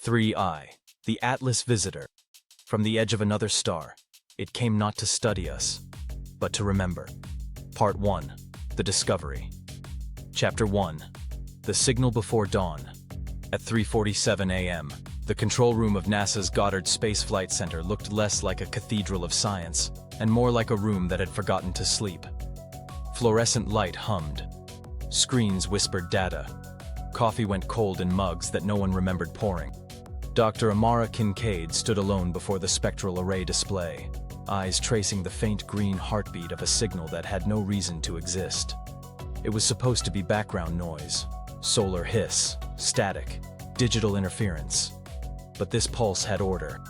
3I, the Atlas visitor. From the edge of another star, it came not to study us, but to remember. Part 1. The Discovery. Chapter 1. The Signal Before Dawn. At 3:47 a.m., the control room of NASA's Goddard Space Flight Center looked less like a cathedral of science and more like a room that had forgotten to sleep. Fluorescent light hummed. Screens whispered data. Coffee went cold in mugs that no one remembered pouring. Dr. Amara Kincaid stood alone before the spectral array display, eyes tracing the faint green heartbeat of a signal that had no reason to exist. It was supposed to be background noise, solar hiss, static, digital interference. But this pulse had order.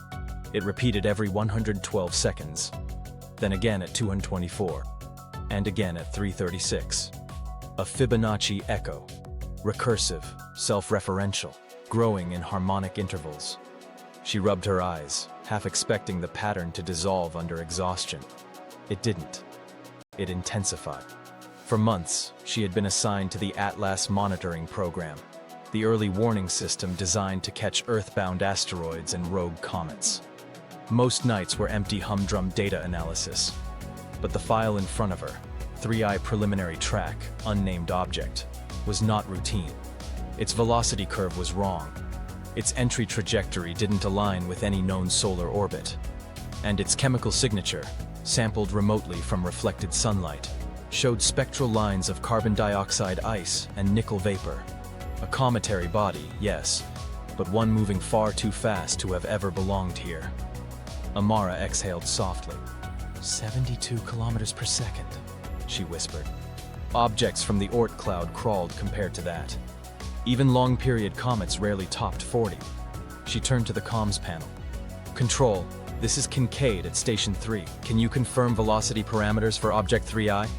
It repeated every 112 seconds, then again at 224, and again at 336. A Fibonacci echo, recursive, self-referential, growing in harmonic intervals. She rubbed her eyes, half expecting the pattern to dissolve under exhaustion. It didn't. It intensified. For months, she had been assigned to the ATLAS monitoring program, the early warning system designed to catch Earth-bound asteroids and rogue comets. Most nights were empty humdrum data analysis, but the file in front of her, 3I preliminary track, unnamed object, was not routine. Its velocity curve was wrong. Its entry trajectory didn't align with any known solar orbit. And its chemical signature, sampled remotely from reflected sunlight, showed spectral lines of carbon dioxide ice and nickel vapor. A cometary body, yes, but one moving far too fast to have ever belonged here. Amara exhaled softly. 72 kilometers per second, she whispered. Objects from the Oort cloud crawled compared to that. Even long-period comets rarely topped 40. She turned to the comms panel. Control, this is Kincaid at Station 3. Can you confirm velocity parameters for Object 3I?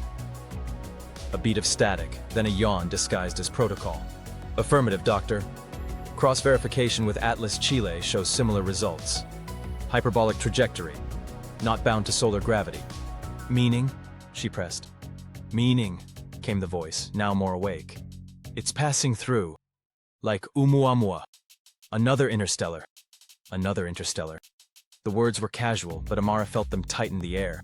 A beat of static, then a yawn disguised as protocol. Affirmative, Doctor. Cross-verification with Atlas Chile shows similar results. Hyperbolic trajectory, not bound to solar gravity. Meaning? She pressed. Meaning, came the voice, now more awake. It's passing through, like Oumuamua. Another interstellar. Another interstellar. The words were casual, but Amara felt them tighten the air.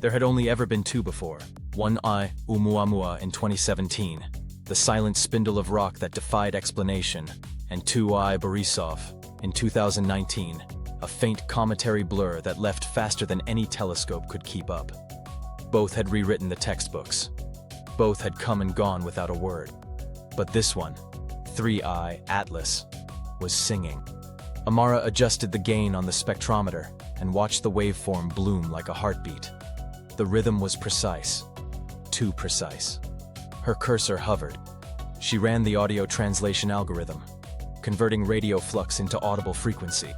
There had only ever been two before. 1I Oumuamua in 2017, the silent spindle of rock that defied explanation, and 2I Borisov in 2019, a faint cometary blur that left faster than any telescope could keep up. Both had rewritten the textbooks. Both had come and gone without a word. But this one, 3IATLAS, was singing. Amara adjusted the gain on the spectrometer and watched the waveform bloom like a heartbeat. The rhythm was precise, too precise. Her cursor hovered. She ran the audio translation algorithm, converting radio flux into audible frequency.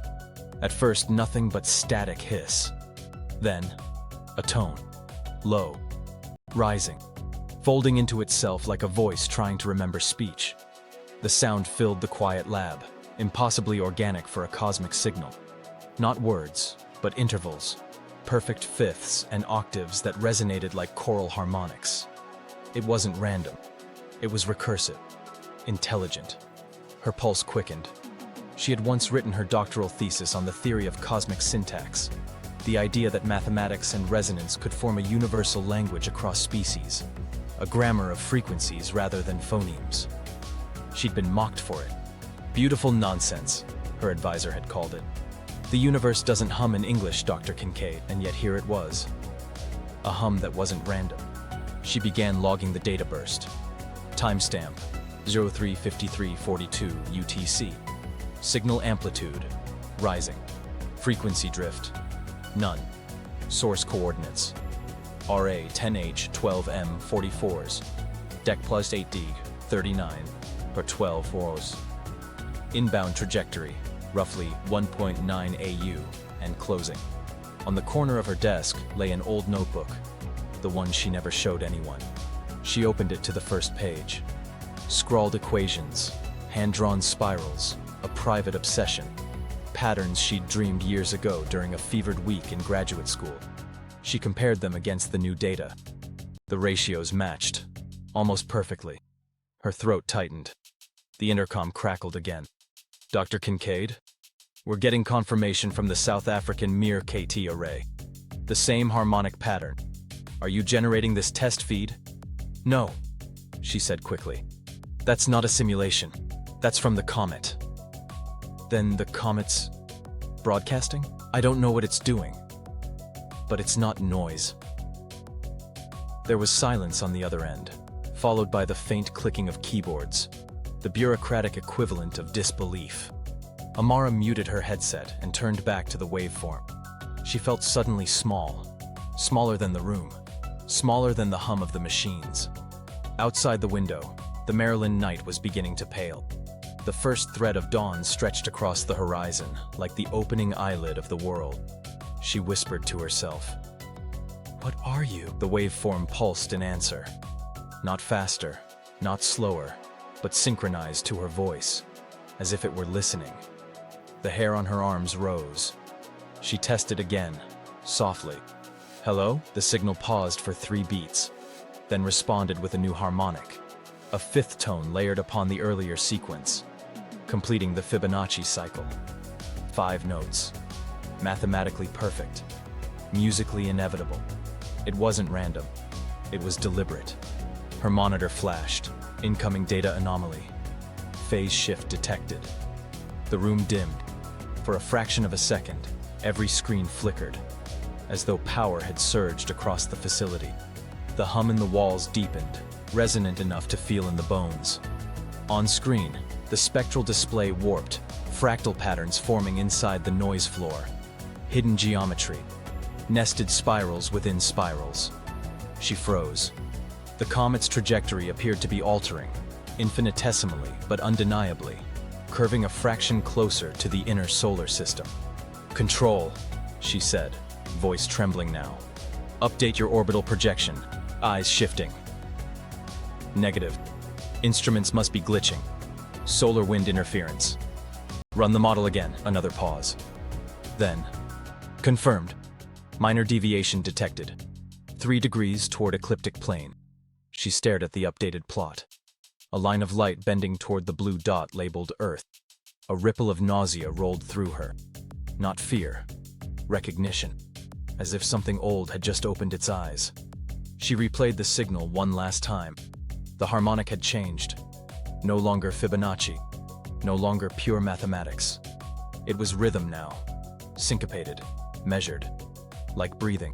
At first, nothing but static hiss. Then, a tone, low, rising, folding into itself like a voice trying to remember speech. The sound filled the quiet lab, impossibly organic for a cosmic signal. Not words, but intervals, perfect fifths and octaves that resonated like choral harmonics. It wasn't random. It was recursive, intelligent. Her pulse quickened. She had once written her doctoral thesis on the theory of cosmic syntax, the idea that mathematics and resonance could form a universal language across species, a grammar of frequencies rather than phonemes. She'd been mocked for it. Beautiful nonsense, her advisor had called it. The universe doesn't hum in English, Dr. Kincaid, and yet here it was. A hum that wasn't random. She began logging the data burst. Timestamp, 03:53:42 UTC. Signal amplitude, rising. Frequency drift, none. Source coordinates, RA 10H 12M 44s, DEC plus 8D 39, or 12 hours. Inbound trajectory, roughly 1.9 AU, and closing. On the corner of her desk lay an old notebook, the one she never showed anyone. She opened it to the first page. Scrawled equations, hand-drawn spirals, a private obsession. Patterns she'd dreamed years ago during a fevered week in graduate school. She compared them against the new data. The ratios matched, almost perfectly. Her throat tightened. The intercom crackled again. Dr. Kincaid? We're getting confirmation from the South African Mir KT array. The same harmonic pattern. Are you generating this test feed? No, she said quickly. That's not a simulation. That's from the comet. Then the comet's broadcasting? I don't know what it's doing. But it's not noise. There was silence on the other end, followed by the faint clicking of keyboards, the bureaucratic equivalent of disbelief. Amara muted her headset and turned back to the waveform. She felt suddenly small, smaller than the room, smaller than the hum of the machines. Outside the window, the Maryland night was beginning to pale. The first thread of dawn stretched across the horizon, like the opening eyelid of the world. She whispered to herself. "What are you?" The waveform pulsed in answer. Not faster, not slower, but synchronized to her voice, as if it were listening. The hair on her arms rose. She tested again, softly. "Hello?" The signal paused for 3 beats, then responded with a new harmonic, a 5th tone layered upon the earlier sequence, completing the Fibonacci cycle. 5 notes. Mathematically perfect. Musically inevitable. It wasn't random. It was deliberate. Her monitor flashed. Incoming data anomaly. Phase shift detected. The room dimmed. For a fraction of a second, every screen flickered, as though power had surged across the facility. The hum in the walls deepened, resonant enough to feel in the bones. On screen, the spectral display warped, fractal patterns forming inside the noise floor. Hidden geometry. Nested spirals within spirals. She froze. The comet's trajectory appeared to be altering, infinitesimally but undeniably, curving a fraction closer to the inner solar system. "Control," she said, voice trembling now. "Update your orbital projection." Eyes shifting. "Negative. Instruments must be glitching. Solar wind interference. Run the model again." Another pause. Then, "Confirmed. Minor deviation detected. 3 degrees toward ecliptic plane." She stared at the updated plot. A line of light bending toward the blue dot labeled Earth. A ripple of nausea rolled through her. Not fear. Recognition. As if something old had just opened its eyes. She replayed the signal one last time. The harmonic had changed. No longer Fibonacci. No longer pure mathematics. It was rhythm now. Syncopated. Measured. Like breathing.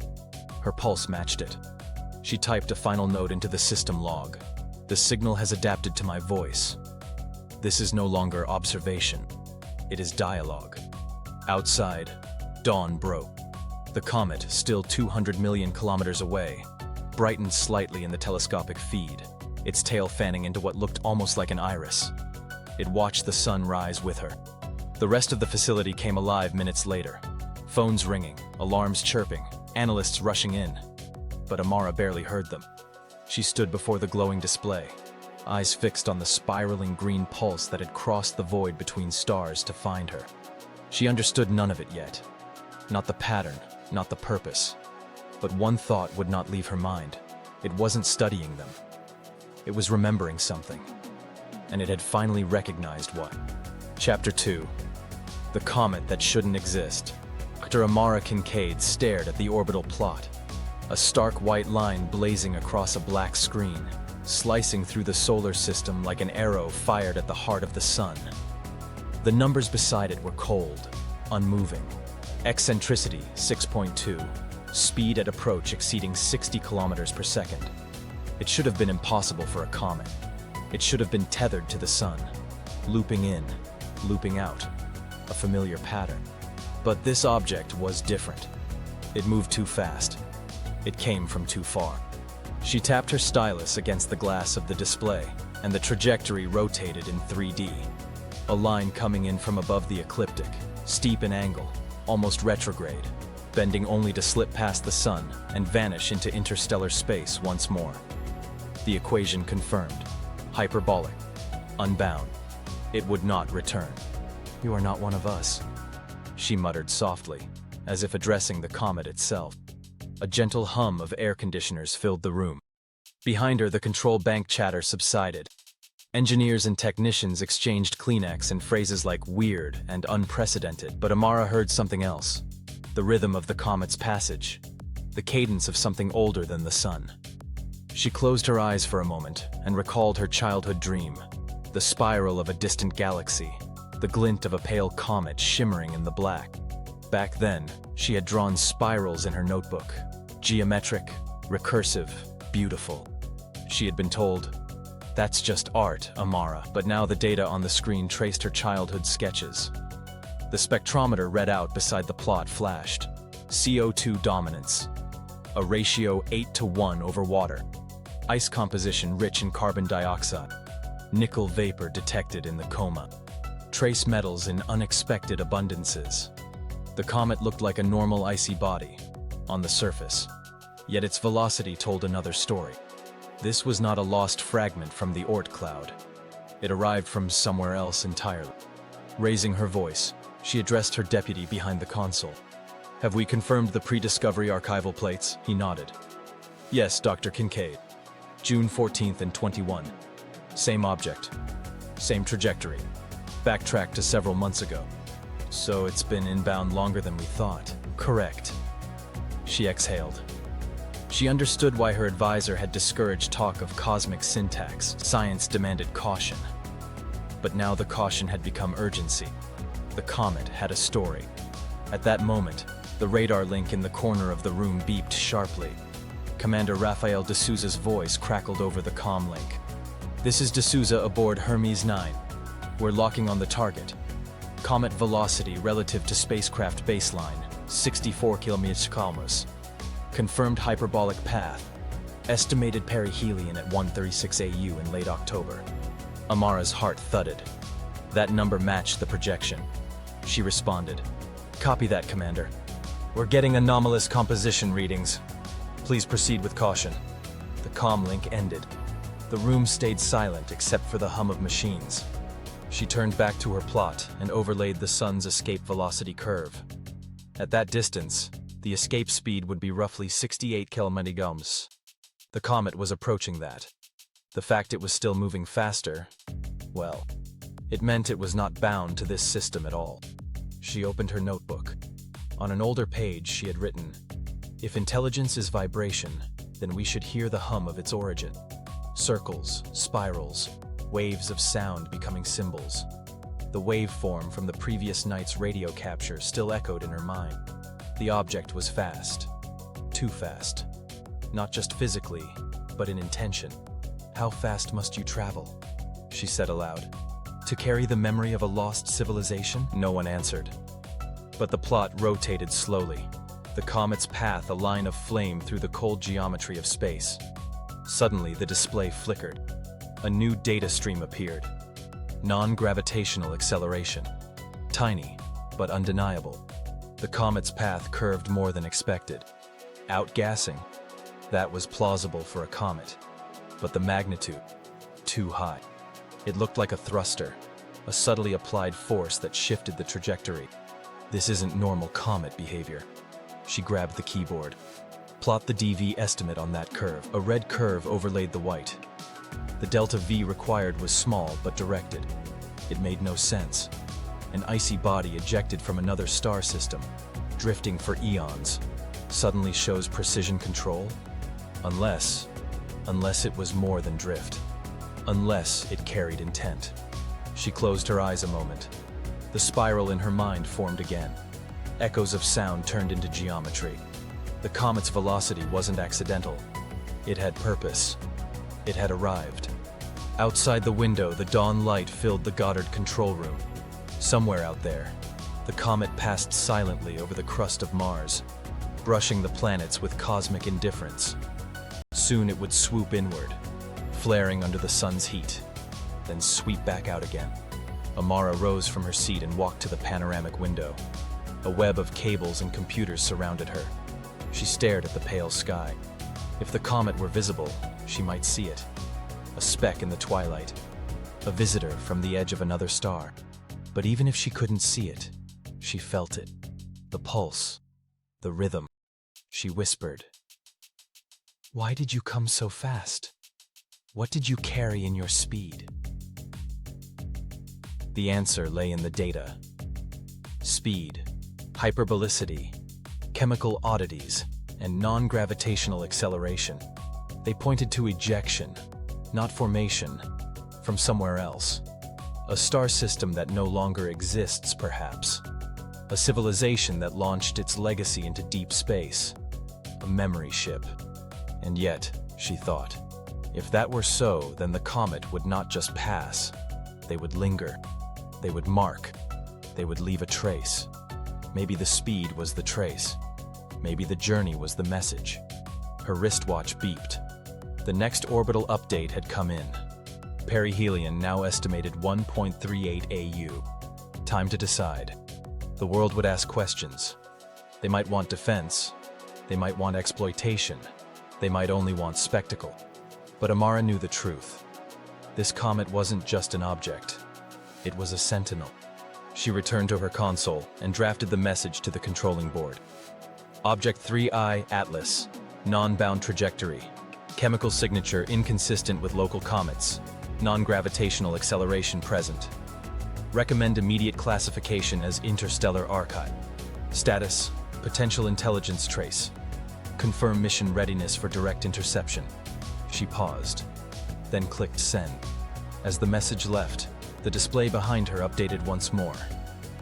Her pulse matched it. She typed a final note into the system log. "The signal has adapted to my voice. This is no longer observation. It is dialogue." Outside, dawn broke. The comet, still 200 million kilometers away, brightened slightly in the telescopic feed, its tail fanning into what looked almost like an iris. It watched the sun rise with her. The rest of the facility came alive minutes later. Phones ringing, alarms chirping, analysts rushing in. But Amara barely heard them. She stood before the glowing display, eyes fixed on the spiraling green pulse that had crossed the void between stars to find her. She understood none of it yet. Not the pattern, not the purpose. But one thought would not leave her mind. It wasn't studying them. It was remembering something. And it had finally recognized what. Chapter 2. The comet that shouldn't exist. Dr. Amara Kincaid stared at the orbital plot. A stark white line blazing across a black screen, slicing through the solar system like an arrow fired at the heart of the sun. The numbers beside it were cold, unmoving. Eccentricity 6.2, speed at approach exceeding 60 kilometers per second. It should have been impossible for a comet. It should have been tethered to the sun, looping in, looping out, a familiar pattern. But this object was different. It moved too fast. It came from too far. She tapped her stylus against the glass of the display, and the trajectory rotated in 3D. A line coming in from above the ecliptic, steep in angle, almost retrograde, bending only to slip past the sun and vanish into interstellar space once more. The equation confirmed. Hyperbolic. Unbound. It would not return. "You are not one of us," she muttered softly, as if addressing the comet itself. A gentle hum of air conditioners filled the room. Behind her, the control bank chatter subsided. Engineers and technicians exchanged Kleenex and phrases like weird and unprecedented, but Amara heard something else. The rhythm of the comet's passage. The cadence of something older than the sun. She closed her eyes for a moment and recalled her childhood dream. The spiral of a distant galaxy. The glint of a pale comet shimmering in the black. Back then, she had drawn spirals in her notebook. Geometric, recursive, beautiful. She had been told, "That's just art, Amara," but now the data on the screen traced her childhood sketches. The spectrometer read out beside the plot flashed. CO2 dominance. A ratio 8:1 over water. Ice composition rich in carbon dioxide. Nickel vapor detected in the coma. Trace metals in unexpected abundances. The comet looked like a normal icy body, on the surface. Yet its velocity told another story. This was not a lost fragment from the Oort cloud. It arrived from somewhere else entirely. Raising her voice, she addressed her deputy behind the console. "Have we confirmed the pre-discovery archival plates?" He nodded. "Yes, Dr. Kincaid. June 14th and 21. Same object. Same trajectory. Backtracked to several months ago. So it's been inbound longer than we thought." "Correct." She exhaled. She understood why her advisor had discouraged talk of cosmic syntax. Science demanded caution. But now the caution had become urgency. The comet had a story. At that moment, the radar link in the corner of the room beeped sharply. Commander Rafael de Souza's voice crackled over the comm link. "This is de Souza aboard Hermes 9. We're locking on the target. Comet velocity relative to spacecraft baseline, 64 km/s. Confirmed hyperbolic path. Estimated perihelion at 136 AU in late October." Amara's heart thudded. That number matched the projection. She responded, "Copy that, Commander. We're getting anomalous composition readings. Please proceed with caution." The comm link ended. The room stayed silent except for the hum of machines. She turned back to her plot and overlaid the sun's escape velocity curve. At that distance, the escape speed would be roughly 68 km/s. The comet was approaching that. The fact it was still moving faster, well, it meant it was not bound to this system at all. She opened her notebook. On an older page, she had written, "If intelligence is vibration, then we should hear the hum of its origin. Circles, spirals, waves of sound becoming symbols." The waveform from the previous night's radio capture still echoed in her mind. The object was fast. Too fast. Not just physically, but in intention. "How fast must you travel?" she said aloud. "To carry the memory of a lost civilization?" No one answered. But the plot rotated slowly. The comet's path a line of flame through the cold geometry of space. Suddenly, the display flickered. A new data stream appeared. Non-gravitational acceleration. Tiny, but undeniable. The comet's path curved more than expected. Outgassing. That was plausible for a comet. But the magnitude, too high. It looked like a thruster, a subtly applied force that shifted the trajectory. This isn't normal comet behavior. She grabbed the keyboard. Plot the DV estimate on that curve. A red curve overlaid the white. The delta V required was small but directed. It made no sense. An icy body ejected from another star system, drifting for eons, suddenly shows precision control? Unless it was more than drift. Unless it carried intent. She closed her eyes a moment. The spiral in her mind formed again. Echoes of sound turned into geometry. The comet's velocity wasn't accidental. It had purpose. It had arrived. Outside the window, the dawn light filled the Goddard control room. Somewhere out there, the comet passed silently over the crust of Mars, brushing the planets with cosmic indifference. Soon it would swoop inward, flaring under the sun's heat, then sweep back out again. Amara rose from her seat and walked to the panoramic window. A web of cables and computers surrounded her. She stared at the pale sky. If the comet were visible, she might see it. A speck in the twilight. A visitor from the edge of another star. But even if she couldn't see it, she felt it. The pulse. The rhythm. She whispered, "Why did you come so fast? What did you carry in your speed?" The answer lay in the data. Speed, hyperbolicity, chemical oddities, and non-gravitational acceleration. They pointed to ejection, not formation, from somewhere else. A star system that no longer exists, perhaps. A civilization that launched its legacy into deep space. A memory ship. And yet, she thought, if that were so, then the comet would not just pass. They would linger. They would mark. They would leave a trace. Maybe the speed was the trace. Maybe the journey was the message. Her wristwatch beeped. The next orbital update had come in. Perihelion now estimated 1.38 AU. Time to decide. The world would ask questions. They might want defense. They might want exploitation. They might only want spectacle. But Amara knew the truth. This comet wasn't just an object. It was a sentinel. She returned to her console and drafted the message to the controlling board. Object 3IATLAS, non-bound trajectory. Chemical signature inconsistent with local comets. Non-gravitational acceleration present. Recommend immediate classification as interstellar archive. Status, potential intelligence trace. Confirm mission readiness for direct interception. She paused, then clicked send. As the message left, the display behind her updated once more.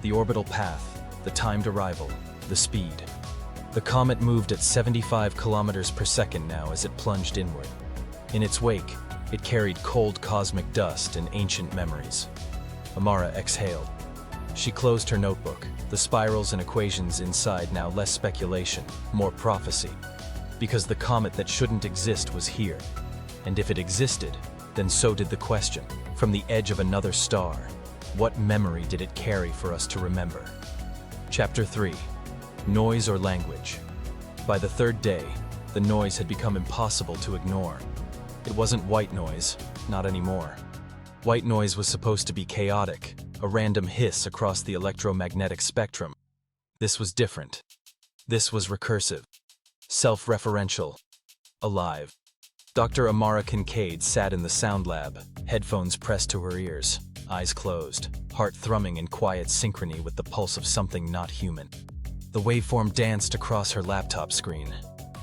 The orbital path, the timed arrival, the speed. The comet moved at 75 kilometers per second now as it plunged inward. In its wake, it carried cold cosmic dust and ancient memories. Amara exhaled. She closed her notebook, the spirals and equations inside now less speculation, more prophecy. Because the comet that shouldn't exist was here. And if it existed, then so did the question. From the edge of another star, what memory did it carry for us to remember? Chapter 3. Noise or language. By the third day, the noise had become impossible to ignore. It wasn't white noise, not anymore. White noise was supposed to be chaotic, a random hiss across the electromagnetic spectrum. This was different. This was recursive, self-referential, alive. Dr. Amara Kincaid sat in the sound lab, headphones pressed to her ears, eyes closed, heart thrumming in quiet synchrony with the pulse of something not human. The waveform danced across her laptop screen.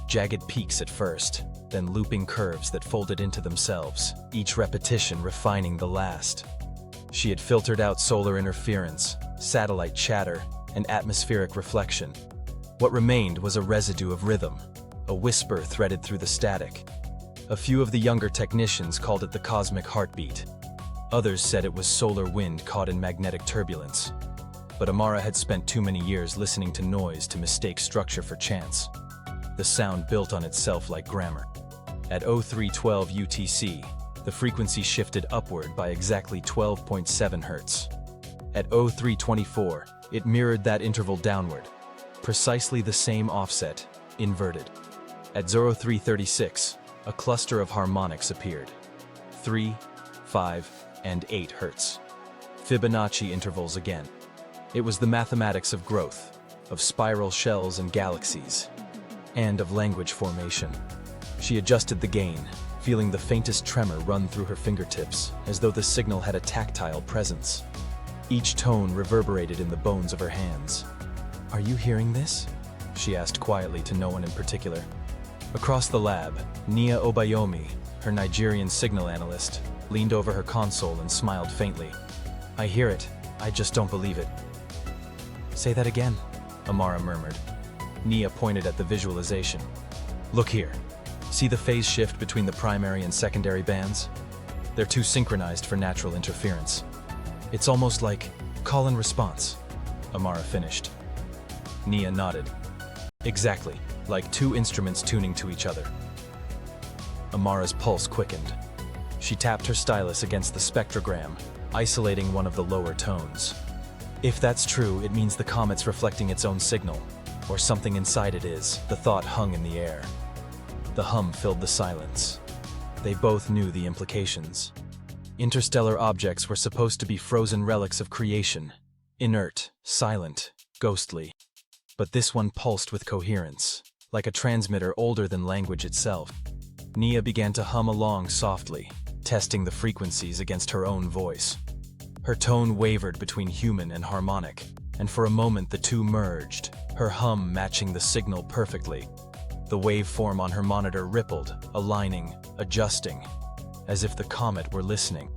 Jagged peaks at first, then looping curves that folded into themselves, each repetition refining the last. She had filtered out solar interference, satellite chatter, and atmospheric reflection. What remained was a residue of rhythm, a whisper threaded through the static. A few of the younger technicians called it the cosmic heartbeat. Others said it was solar wind caught in magnetic turbulence. But Amara had spent too many years listening to noise to mistake structure for chance. The sound built on itself like grammar. At 0312 UTC, the frequency shifted upward by exactly 12.7 Hz. At 0324, it mirrored that interval downward, precisely the same offset, inverted. At 0336, a cluster of harmonics appeared. 3, 5, and 8 Hz. Fibonacci intervals again. It was the mathematics of growth, of spiral shells and galaxies, and of language formation. She adjusted the gain, feeling the faintest tremor run through her fingertips, as though the signal had a tactile presence. Each tone reverberated in the bones of her hands. "Are you hearing this?" she asked quietly to no one in particular. Across the lab, Nia Obayomi, her Nigerian signal analyst, leaned over her console and smiled faintly. "I hear it. I just don't believe it." "Say that again," Amara murmured. Nia pointed at the visualization. "Look here. See the phase shift between the primary and secondary bands? They're too synchronized for natural interference. It's almost like call and response," Amara finished. Nia nodded. "Exactly, like two instruments tuning to each other." Amara's pulse quickened. She tapped her stylus against the spectrogram, isolating one of the lower tones. If that's true, it means the comet's reflecting its own signal, or something inside it is. The thought hung in the air. The hum filled the silence. They both knew the implications. Interstellar objects were supposed to be frozen relics of creation, inert, silent, ghostly. But this one pulsed with coherence, like a transmitter older than language itself. Nia began to hum along softly, testing the frequencies against her own voice. Her tone wavered between human and harmonic, and for a moment the two merged, her hum matching the signal perfectly. The waveform on her monitor rippled, aligning, adjusting, as if the comet were listening.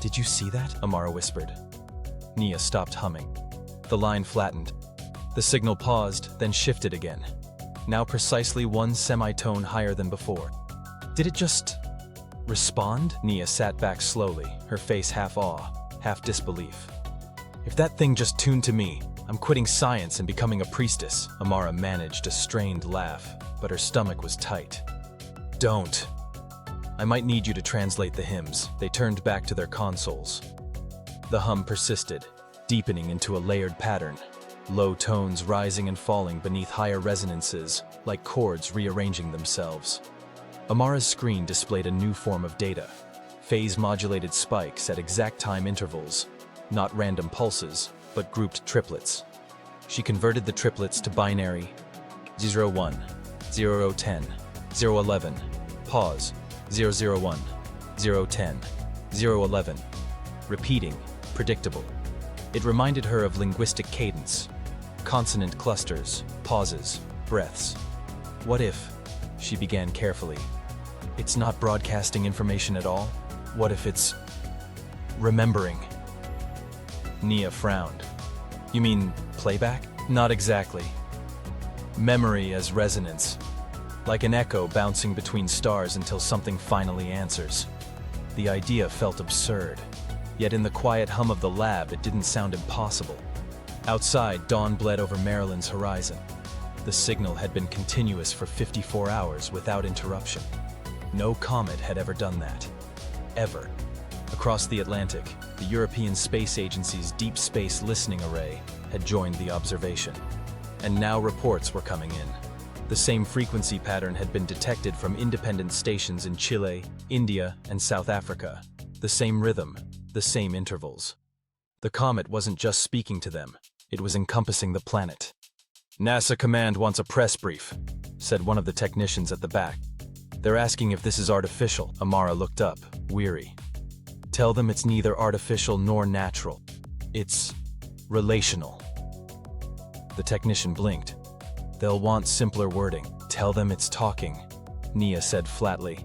"Did you see that?" Amara whispered. Nia stopped humming. The line flattened. The signal paused, then shifted again, now precisely one semitone higher than before. Did it just respond? Nia sat back slowly, her face half awe, half disbelief. "If that thing just tuned to me, I'm quitting science and becoming a priestess." Amara managed a strained laugh, but her stomach was tight. "Don't. I might need you to translate the hymns." They turned back to their consoles. The hum persisted, deepening into a layered pattern, low tones rising and falling beneath higher resonances, like chords rearranging themselves. Amara's screen displayed a new form of data, phase-modulated spikes at exact time intervals, not random pulses, but grouped triplets. She converted the triplets to binary 0-1, 0-10, 0-11, pause, 0-0-1, 0-10, 0-11, repeating, predictable. It reminded her of linguistic cadence, consonant clusters, pauses, breaths. "What if," she began carefully, "it's not broadcasting information at all? What if it's remembering?" Nia frowned. "You mean playback?" "Not exactly. Memory as resonance, like an echo bouncing between stars until something finally answers." The idea felt absurd, yet in the quiet hum of the lab it didn't sound impossible. Outside, dawn bled over Maryland's horizon. The signal had been continuous for 54 hours without interruption. No comet had ever done that. Ever. Across the Atlantic, the European Space Agency's Deep Space Listening Array had joined the observation. And now reports were coming in. The same frequency pattern had been detected from independent stations in Chile, India, and South Africa. The same rhythm, the same intervals. The comet wasn't just speaking to them, it was encompassing the planet. "NASA Command wants a press brief," said one of the technicians at the back. "They're asking if this is artificial." Amara looked up, weary. "Tell them it's neither artificial nor natural. It's relational." The technician blinked. "They'll want simpler wording." "Tell them it's talking," Nia said flatly.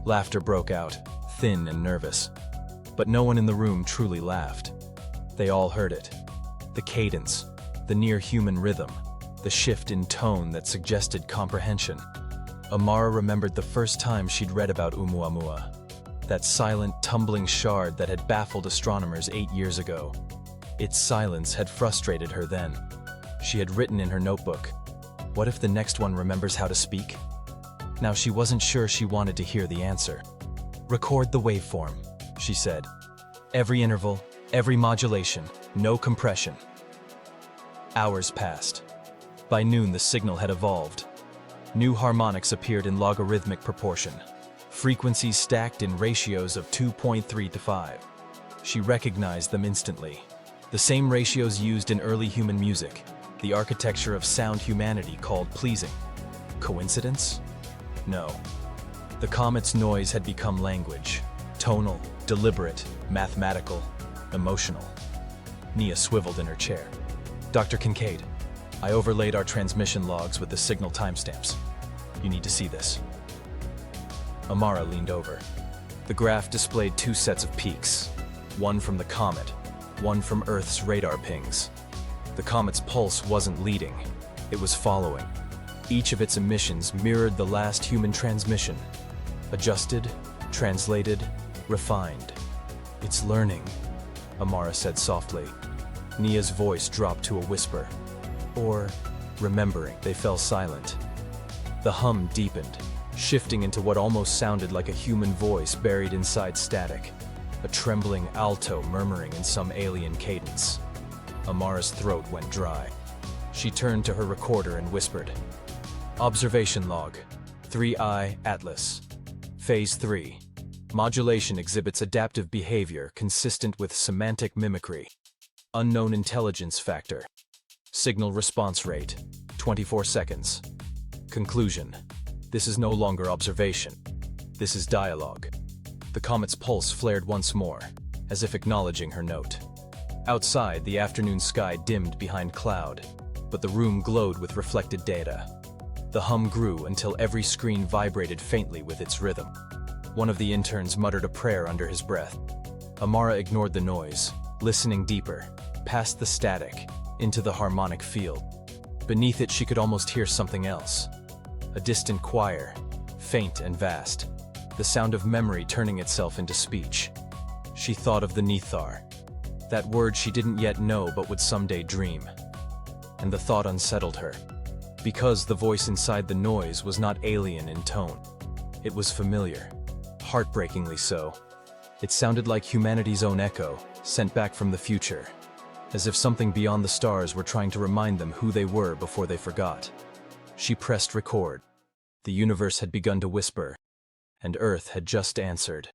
Laughter broke out, thin and nervous. But no one in the room truly laughed. They all heard it. The cadence, the near-human rhythm, the shift in tone that suggested comprehension. Amara remembered the first time she'd read about Oumuamua, that silent, tumbling shard that had baffled astronomers 8 years ago. Its silence had frustrated her then. She had written in her notebook, "What if the next one remembers how to speak?" Now she wasn't sure she wanted to hear the answer. "Record the waveform," she said. "Every interval, every modulation, no compression." Hours passed. By noon, the signal had evolved. New harmonics appeared in logarithmic proportion, frequencies stacked in ratios of 2.3 to 5. She recognized them instantly. The same ratios used in early human music, the architecture of sound humanity called pleasing. Coincidence? No. The comet's noise had become language, tonal, deliberate, mathematical, emotional. Nia swiveled in her chair. "Dr. Kincaid, I overlaid our transmission logs with the signal timestamps. You need to see this." Amara leaned over. The graph displayed 2 sets of peaks, one from the comet, one from Earth's radar pings. The comet's pulse wasn't leading, it was following. Each of its emissions mirrored the last human transmission, adjusted, translated, refined. "It's learning," Amara said softly. Nia's voice dropped to a whisper. "Or remembering." They fell silent. The hum deepened, shifting into what almost sounded like a human voice buried inside static, a trembling alto murmuring in some alien cadence. Amara's throat went dry. She turned to her recorder and whispered, "Observation log, 3IATLAS. Phase 3. Modulation exhibits adaptive behavior consistent with semantic mimicry. Unknown intelligence factor. Signal response rate, 24 seconds. Conclusion. This is no longer observation. This is dialogue." The comet's pulse flared once more, as if acknowledging her note. Outside, the afternoon sky dimmed behind cloud, but the room glowed with reflected data. The hum grew until every screen vibrated faintly with its rhythm. One of the interns muttered a prayer under his breath. Amara ignored the noise, listening deeper, past the static, into the harmonic field. Beneath it, she could almost hear something else. A distant choir, faint and vast, the sound of memory turning itself into speech. She thought of the Nithar, that word she didn't yet know but would someday dream. And the thought unsettled her, because the voice inside the noise was not alien in tone. It was familiar, heartbreakingly so. It sounded like humanity's own echo, sent back from the future, as if something beyond the stars were trying to remind them who they were before they forgot. She pressed record. The universe had begun to whisper, and Earth had just answered.